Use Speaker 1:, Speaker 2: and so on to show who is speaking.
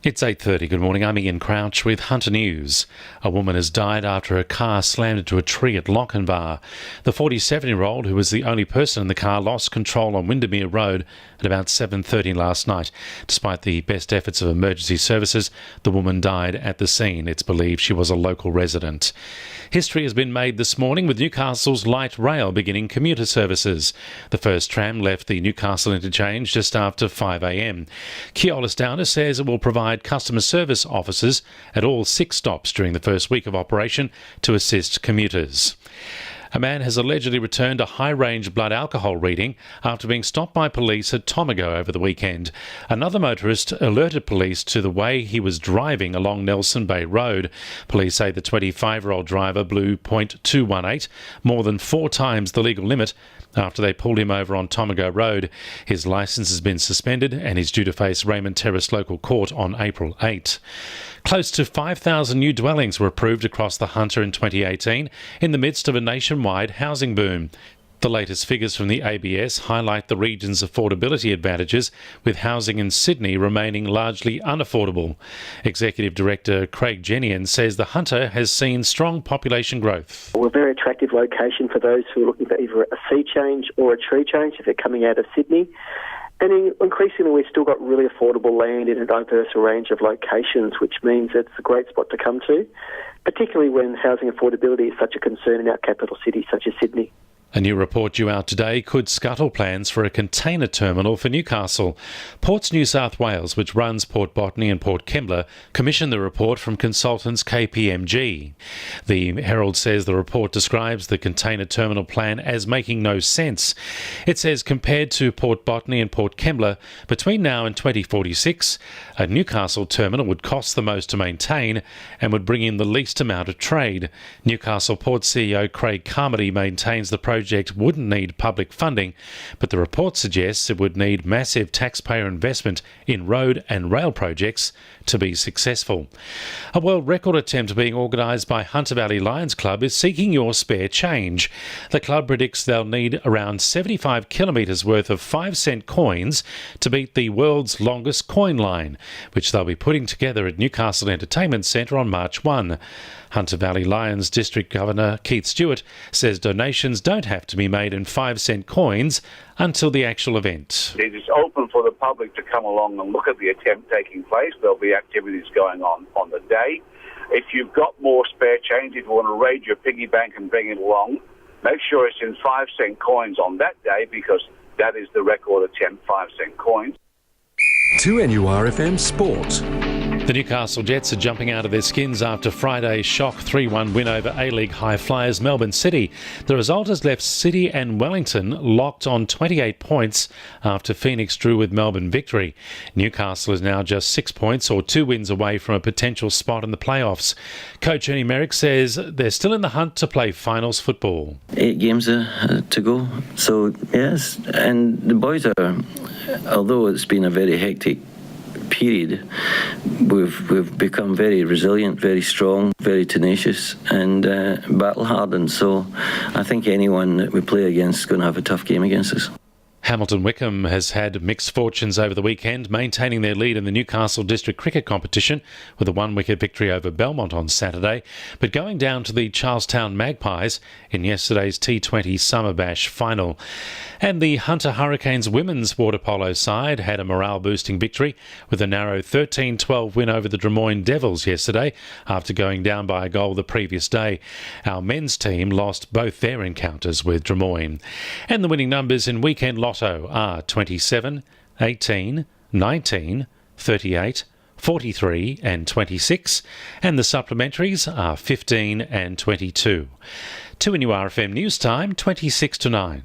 Speaker 1: It's 8:30. Good morning. I'm Ian Crouch with Hunter News. A woman has died after her car slammed into a tree at Lochinvar. The 47-year-old, who was the only person in the car, lost control on Windermere Road at about 7:30 last night. Despite the best efforts of emergency services, the woman died at the scene. It's believed she was a local resident. History has been made this morning with Newcastle's light rail beginning commuter services. The first tram left the Newcastle interchange just after 5 a.m. Keolis Downer says it will provide customer service officers at all 6 stops during the first week of operation to assist commuters. A man has allegedly returned a high-range blood alcohol reading after being stopped by police at Tomago over the weekend. Another motorist alerted police to the way he was driving along Nelson Bay Road. Police say the 25-year-old driver blew .218, more than 4 times the legal limit, after they pulled him over on Tomago Road. His licence has been suspended and he's due to face Raymond Terrace Local Court on April 8. Close to 5,000 new dwellings were approved across the Hunter in 2018 in the midst of a nationwide housing boom. The latest figures from the ABS highlight the region's affordability advantages, with housing in Sydney remaining largely unaffordable. Executive Director Craig Jenian says the Hunter has seen strong population growth.
Speaker 2: We're a very attractive location for those who are looking for either a sea change or a tree change if they're coming out of Sydney. And increasingly, we've still got really affordable land in a diverse range of locations, which means it's a great spot to come to, particularly when housing affordability is such a concern in our capital city such as Sydney.
Speaker 1: A new report due out today could scuttle plans for a container terminal for Newcastle. Ports New South Wales, which runs Port Botany and Port Kembla, commissioned the report from consultants KPMG. The Herald says the report describes the container terminal plan as making no sense. It says compared to Port Botany and Port Kembla, between now and 2046, a Newcastle terminal would cost the most to maintain and would bring in the least amount of trade. Newcastle Port CEO Craig Carmody maintains the project wouldn't need public funding, but the report suggests it would need massive taxpayer investment in road and rail projects to be successful. A world record attempt being organised by Hunter Valley Lions Club is seeking your spare change. The club predicts they'll need around 75 kilometres worth of 5-cent coins to beat the world's longest coin line, which they'll be putting together at Newcastle Entertainment Centre on March 1. Hunter Valley Lions District Governor Keith Stewart says donations don't have to be made in 5-cent coins until the actual event.
Speaker 3: It is open for the public to come along and look at the attempt taking place. There'll be activities going on the day. If you've got more spare change, if you want to raid your piggy bank and bring it along, make sure it's in 5-cent coins on that day, because that is the record attempt, 5-cent coins.
Speaker 4: 2NURFM Sport.
Speaker 1: The Newcastle Jets are jumping out of their skins after Friday's shock 3-1 win over A-League high flyers Melbourne City. The result has left City and Wellington locked on 28 points after Phoenix drew with Melbourne victory. Newcastle is now just 6 points or 2 wins away from a potential spot in the playoffs. Coach Ernie Merrick says they're still in the hunt to play finals football.
Speaker 5: 8 games to go. So, yes, and the boys are, although it's been a very hectic period, we've become very resilient, very strong, very tenacious and battle hardened. So I think anyone that we play against is going to have a tough game against us.
Speaker 1: Hamilton Wickham has had mixed fortunes over the weekend, maintaining their lead in the Newcastle District Cricket Competition with a 1-wicket victory over Belmont on Saturday, but going down to the Charlestown Magpies in yesterday's T20 Summer Bash final. And the Hunter Hurricanes women's water polo side had a morale-boosting victory with a narrow 13-12 win over the Drummoyne Devils yesterday after going down by a goal the previous day. Our men's team lost both their encounters with Drummoyne. And the winning numbers in weekend lotto are 27, 18, 19, 38, 43 and 26, and the supplementaries are 15 and 22. 2NURFM News Time, 26 to 9.